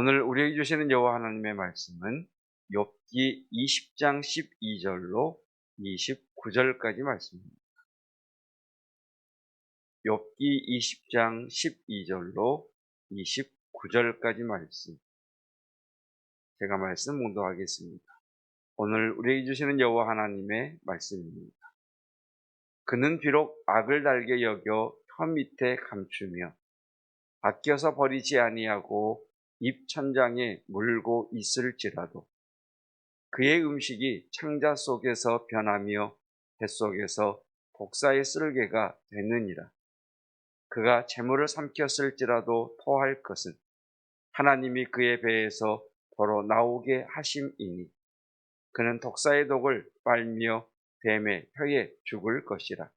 오늘 우리에게 주시는 여호와 하나님의 말씀은 욥기 20장 12절로 29절까지 말씀입니다. 욥기 20장 12절로 29절까지 말씀. 제가 말씀 봉독하겠습니다. 오늘 우리에게 주시는 여호와 하나님의 말씀입니다. 그는 비록 악을 달게 여겨 혀 밑에 감추며 아껴서 버리지 아니하고 입 천장에 물고 있을지라도 그의 음식이 창자 속에서 변하며 뱃속에서 독사의 쓸개가 되느니라. 그가 재물을 삼켰을지라도 토할 것은 하나님이 그의 배에서 더러 나오게 하심이니 그는 독사의 독을 빨며 뱀의 혀에 죽을 것이라.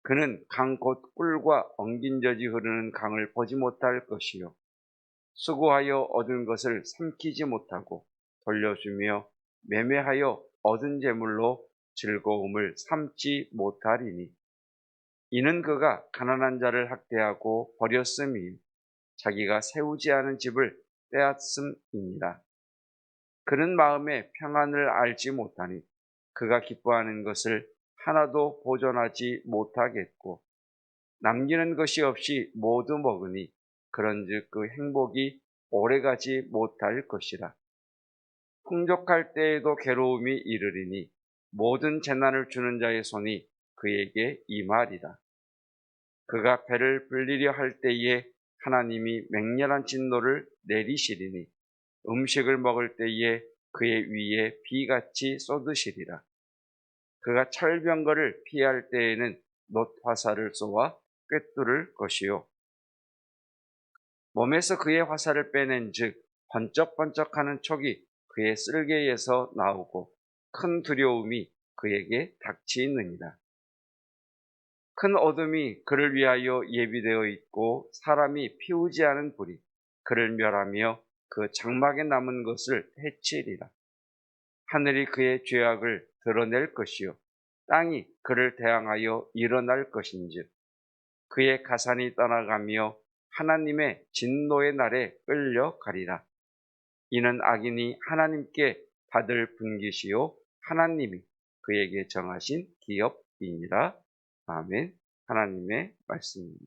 그는 강 곧 꿀과 엉긴 젖이 흐르는 강을 보지 못할 것이요 수고하여 얻은 것을 삼키지 못하고 돌려주며 매매하여 얻은 재물로 즐거움을 삼지 못하리니 이는 그가 가난한 자를 학대하고 버렸음이요 자기가 세우지 않은 집을 빼앗음이니라. 그는 마음에 평안을 알지 못하니 그가 기뻐하는 것을 하나도 보존하지 못하겠고 남기는 것이 없이 모두 먹으니 그런즉 그 행복이 오래가지 못할 것이라. 풍족할 때에도 괴로움이 이르리니 모든 재난을 주는 자의 손이 그에게 임하리라. 그가 배를 불리려 할 때에 하나님이 맹렬한 진노를 내리시리니 음식을 먹을 때에 그의 위에 비같이 쏟으시리라. 그가 철병거를 피할 때에는 놋 화살을 쏘아 꿰뚫을 것이요 몸에서 그의 화살을 빼낸 즉 번쩍번쩍하는 촉이 그의 쓸개에서 나오고 큰 두려움이 그에게 닥치느니라. 큰 어둠이 그를 위하여 예비되어 있고 사람이 피우지 않은 불이 그를 멸하며 그 장막에 남은 것을 해치리라. 하늘이 그의 죄악을 드러낼 것이요 땅이 그를 대항하여 일어날 것인즉 그의 가산이 떠나가며 하나님의 진노의 날에 끌려가리라. 이는 악인이 하나님께 받을 분깃이요 하나님이 그에게 정하신 기업이니라. 아멘. 하나님의 말씀입니다.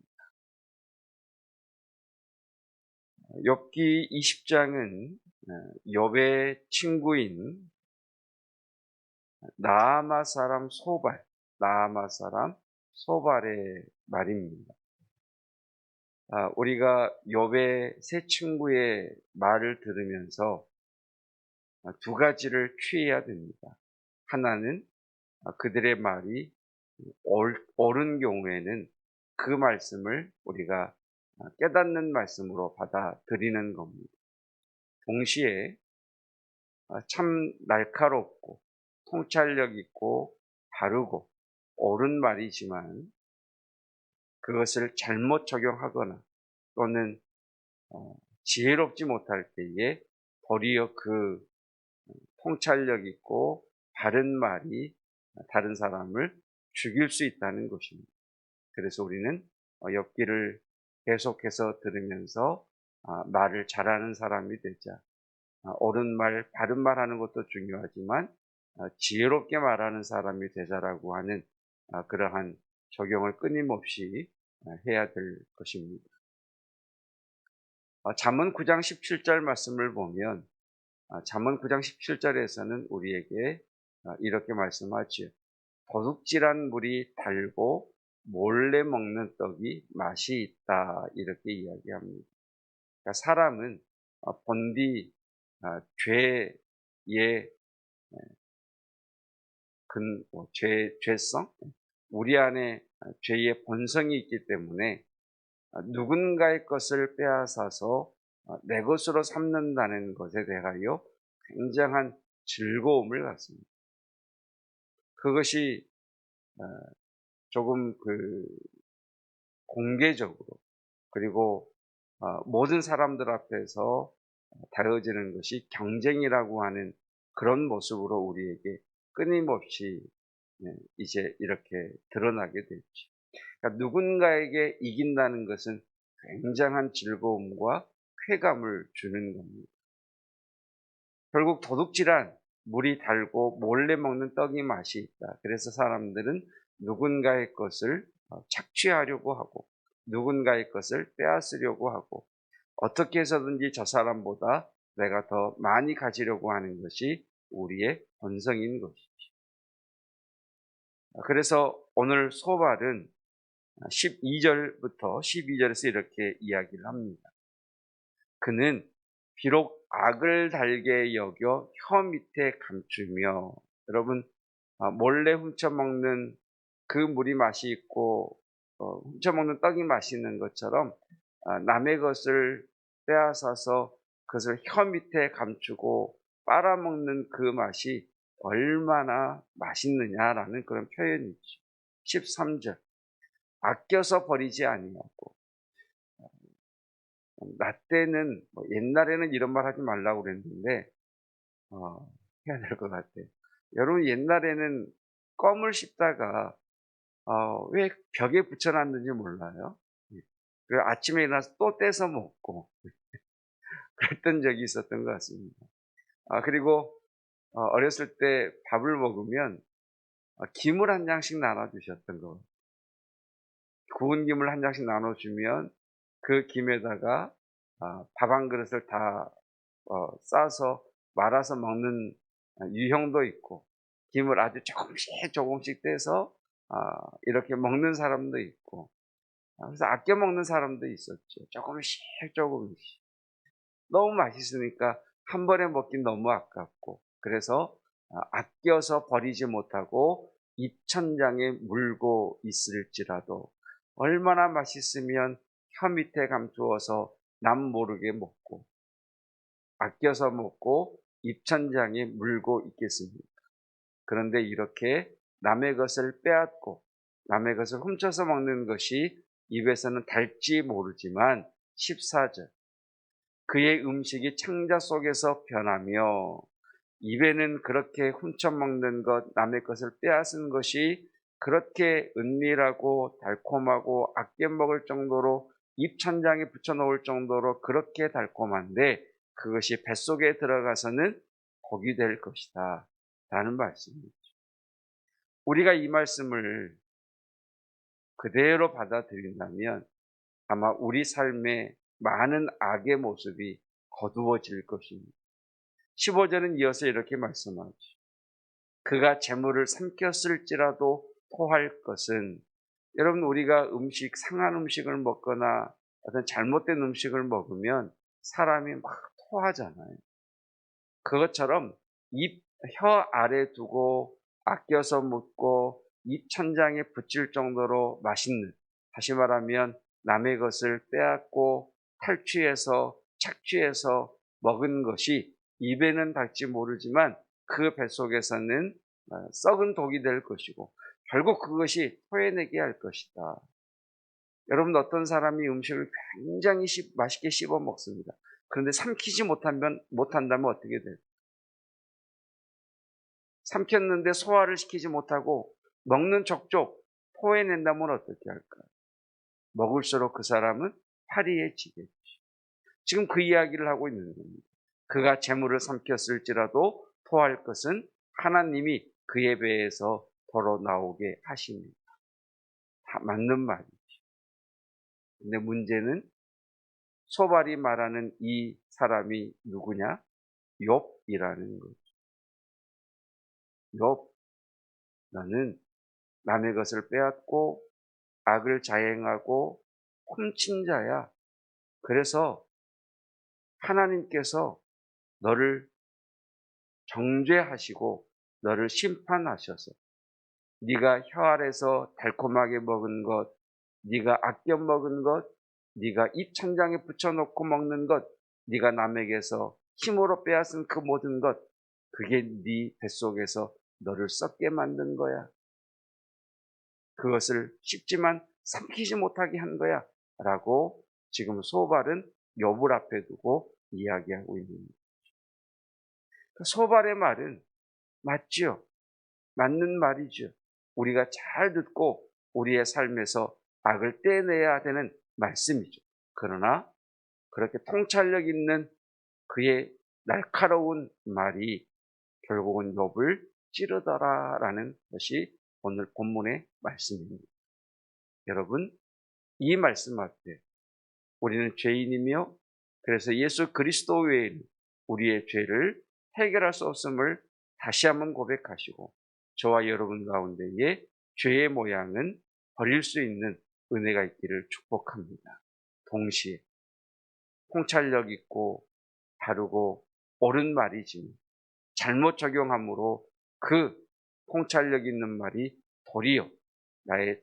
욥기 20장은 욥의 친구인 나아마 사람 소발의 말입니다. 우리가 욥의 세 친구의 말을 들으면서 두 가지를 취해야 됩니다. 하나는 그들의 말이 옳은 경우에는 그 말씀을 우리가 깨닫는 말씀으로 받아들이는 겁니다. 동시에 참 날카롭고 통찰력 있고 바르고 옳은 말이지만 그것을 잘못 적용하거나 또는 지혜롭지 못할 때에 도리어 그 통찰력 있고 바른 말이 다른 사람을 죽일 수 있다는 것입니다. 그래서 우리는 욥기를 계속해서 들으면서 말을 잘하는 사람이 되자. 옳은 말, 바른 말 하는 것도 중요하지만 지혜롭게 말하는 사람이 되자라고 하는 그러한 적용을 끊임없이 해야 될 것입니다. 잠언 9장 17절 말씀을 보면 잠언 9장 17절에서는 우리에게 이렇게 말씀하지요. 도둑질한 물이 달고 몰래 먹는 떡이 맛이 있다 이렇게 이야기합니다. 그러니까 사람은 본디 죄의 죄성, 우리 안에 죄의 본성이 있기 때문에 누군가의 것을 빼앗아서 내 것으로 삼는다는 것에 대하여 굉장한 즐거움을 갖습니다. 그것이 조금 공개적으로 그리고 모든 사람들 앞에서 다뤄지는 것이 경쟁이라고 하는 그런 모습으로 우리에게 끊임없이 이제 이렇게 드러나게 되죠. 그러니까 누군가에게 이긴다는 것은 굉장한 즐거움과 쾌감을 주는 겁니다. 결국 도둑질한 물이 달고 몰래 먹는 떡이 맛이 있다. 그래서 사람들은 누군가의 것을 착취하려고 하고 누군가의 것을 빼앗으려고 하고 어떻게 해서든지 저 사람보다 내가 더 많이 가지려고 하는 것이 우리의 본성인 것이죠. 그래서 오늘 소발은 12절부터 12절에서 이렇게 이야기를 합니다. 그는 비록 악을 달게 여겨 혀 밑에 감추며, 여러분 몰래 훔쳐먹는 그 물이 맛이 있고 훔쳐먹는 떡이 맛있는 것처럼 남의 것을 빼앗아서 그것을 혀 밑에 감추고 빨아먹는 그 맛이 얼마나 맛있느냐라는 그런 표현이죠. 13절 아껴서 버리지 아니하고. 나 때는 옛날에는 이런 말 하지 말라고 그랬는데 해야 될 것 같아요. 여러분 옛날에는 껌을 씹다가 왜 벽에 붙여놨는지 몰라요? 예. 그리고 아침에 일어나서 또 떼서 먹고 그랬던 적이 있었던 것 같습니다. 그리고 어렸을 때 밥을 먹으면 김을 한 장씩 나눠주셨던 거. 구운 김을 한 장씩 나눠주면 그 김에다가 밥 한 그릇을 다 싸서 말아서 먹는 유형도 있고, 김을 아주 조금씩 조금씩 떼서 이렇게 먹는 사람도 있고, 그래서 아껴 먹는 사람도 있었죠. 조금씩 조금씩. 너무 맛있으니까 한 번에 먹긴 너무 아깝고, 그래서 아껴서 버리지 못하고 입천장에 물고 있을지라도 얼마나 맛있으면 혀 밑에 감추어서 남 모르게 먹고 아껴서 먹고 입천장에 물고 있겠습니까? 그런데 이렇게 남의 것을 빼앗고 남의 것을 훔쳐서 먹는 것이 입에서는 달지 모르지만 14절 그의 음식이 창자 속에서 변하며, 입에는 그렇게 훔쳐먹는 것, 남의 것을 빼앗은 것이 그렇게 은밀하고 달콤하고 아껴 먹을 정도로 입천장에 붙여놓을 정도로 그렇게 달콤한데 그것이 뱃속에 들어가서는 독이 될 것이다 라는 말씀이죠. 우리가 이 말씀을 그대로 받아들인다면 아마 우리 삶에 많은 악의 모습이 거두어질 것입니다. 15절은 이어서 이렇게 말씀하죠. 그가 재물을 삼켰을지라도 토할 것은, 여러분 우리가 상한 음식을 먹거나 어떤 잘못된 음식을 먹으면 사람이 막 토하잖아요. 그것처럼 혀 아래 두고 아껴서 먹고 입 천장에 붙일 정도로 맛있는, 다시 말하면 남의 것을 빼앗고 탈취해서 착취해서 먹은 것이 입에는 닿지 모르지만 그 뱃속에서는 썩은 독이 될 것이고 결국 그것이 토해내게 할 것이다. 여러분 어떤 사람이 음식을 굉장히 맛있게 씹어 먹습니다. 그런데 삼키지 못한다면 어떻게 돼요? 삼켰는데 소화를 시키지 못하고 먹는 족족 토해낸다면 어떻게 할까요? 먹을수록 그 사람은 파리해지겠죠. 지금 그 이야기를 하고 있는 겁니다. 그가 재물을 삼켰을지라도 토할 것은 하나님이 그의 배에서 덜어 나오게 하십니다. 다 맞는 말이죠. 근데 문제는 소발이 말하는 이 사람이 누구냐? 욥이라는 거죠. 욥, 너는 남의 것을 빼앗고 악을 자행하고 훔친 자야. 그래서 하나님께서 너를 정죄하시고 너를 심판하셔서 네가 혀 아래서 달콤하게 먹은 것, 네가 아껴 먹은 것, 네가 입 천장에 붙여놓고 먹는 것, 네가 남에게서 힘으로 빼앗은 그 모든 것, 그게 네 뱃속에서 너를 썩게 만든 거야. 그것을 쉽지만 삼키지 못하게 한 거야 라고 지금 소발은 욥을 앞에 두고 이야기하고 있습니다. 소발의 말은 맞죠? 맞는 말이죠. 우리가 잘 듣고 우리의 삶에서 악을 떼내야 되는 말씀이죠. 그러나 그렇게 통찰력 있는 그의 날카로운 말이 결국은 욥을 찌르더라라는 것이 오늘 본문의 말씀입니다. 여러분, 이 말씀 앞에 우리는 죄인이며 그래서 예수 그리스도 외에는 우리의 죄를 해결할 수 없음을 다시 한번 고백하시고 저와 여러분 가운데에 죄의 모양은 버릴 수 있는 은혜가 있기를 축복합니다. 동시에 통찰력 있고 바르고 옳은 말이지만 잘못 적용함으로 그 통찰력 있는 말이 도리어 나의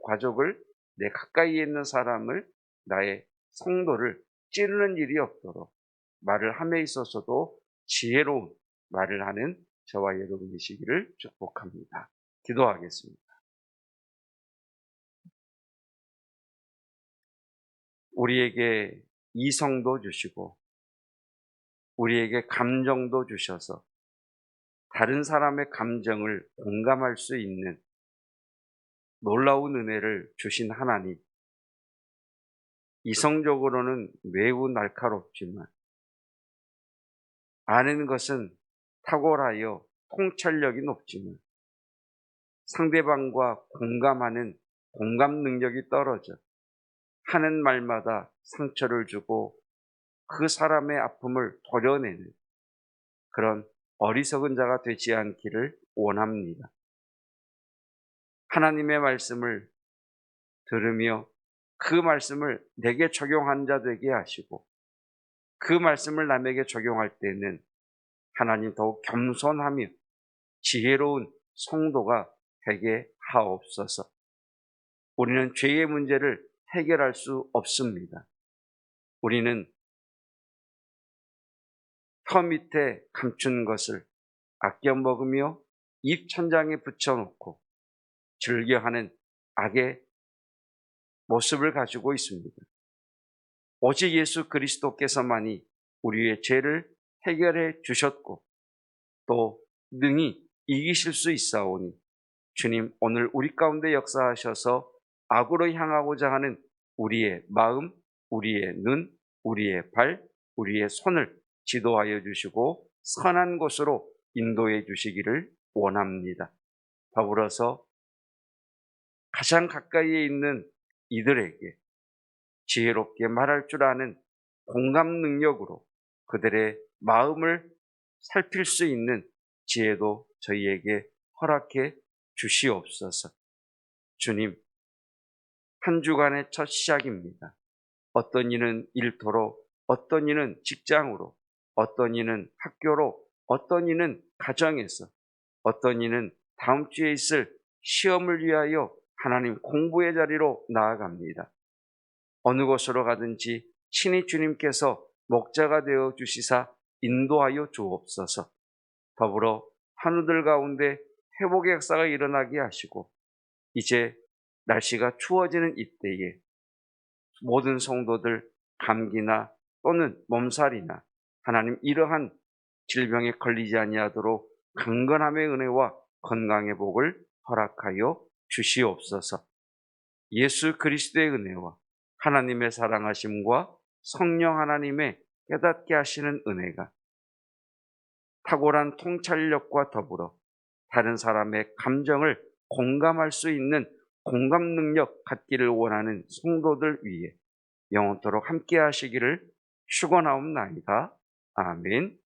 가족을 내 가까이에 있는 사람을 나의 성도를 찌르는 일이 없도록 말을 함에 있어서도 지혜로운 말을 하는 저와 여러분이시기를 축복합니다. 기도하겠습니다. 우리에게 이성도 주시고 우리에게 감정도 주셔서 다른 사람의 감정을 공감할 수 있는 놀라운 은혜를 주신 하나님, 이성적으로는 매우 날카롭지만 아는 것은 탁월하여 통찰력이 높지만 상대방과 공감하는 공감 능력이 떨어져 하는 말마다 상처를 주고 그 사람의 아픔을 도려내는 그런 어리석은 자가 되지 않기를 원합니다. 하나님의 말씀을 들으며 그 말씀을 내게 적용한 자 되게 하시고 그 말씀을 남에게 적용할 때는 하나님 더욱 겸손하며 지혜로운 성도가 되게 하옵소서. 우리는 죄의 문제를 해결할 수 없습니다. 우리는 혀 밑에 감춘 것을 아껴 먹으며 입 천장에 붙여놓고 즐겨하는 악의 모습을 가지고 있습니다. 오직 예수 그리스도께서만이 우리의 죄를 해결해 주셨고 또 능히 이기실 수 있사오니 주님 오늘 우리 가운데 역사하셔서 악으로 향하고자 하는 우리의 마음, 우리의 눈, 우리의 발, 우리의 손을 지도하여 주시고 선한 곳으로 인도해 주시기를 원합니다. 더불어서 가장 가까이에 있는 이들에게 지혜롭게 말할 줄 아는 공감 능력으로 그들의 마음을 살필 수 있는 지혜도 저희에게 허락해 주시옵소서. 주님, 한 주간의 첫 시작입니다. 어떤 이는 일터로, 어떤 이는 직장으로, 어떤 이는 학교로, 어떤 이는 가정에서, 어떤 이는 다음 주에 있을 시험을 위하여 하나님 공부의 자리로 나아갑니다. 어느 곳으로 가든지 친히 주님께서 목자가 되어 주시사 인도하여 주옵소서. 더불어 한우들 가운데 회복의 역사가 일어나게 하시고 이제 날씨가 추워지는 이때에 모든 성도들 감기나 또는 몸살이나 하나님 이러한 질병에 걸리지 아니하도록 강건함의 은혜와 건강의 복을 허락하여 주시옵소서. 예수 그리스도의 은혜와 하나님의 사랑하심과 성령 하나님의 깨닫게 하시는 은혜가 탁월한 통찰력과 더불어 다른 사람의 감정을 공감할 수 있는 공감 능력 갖기를 원하는 성도들 위해 영원토록 함께 하시기를 축원하옵나이다. 아멘.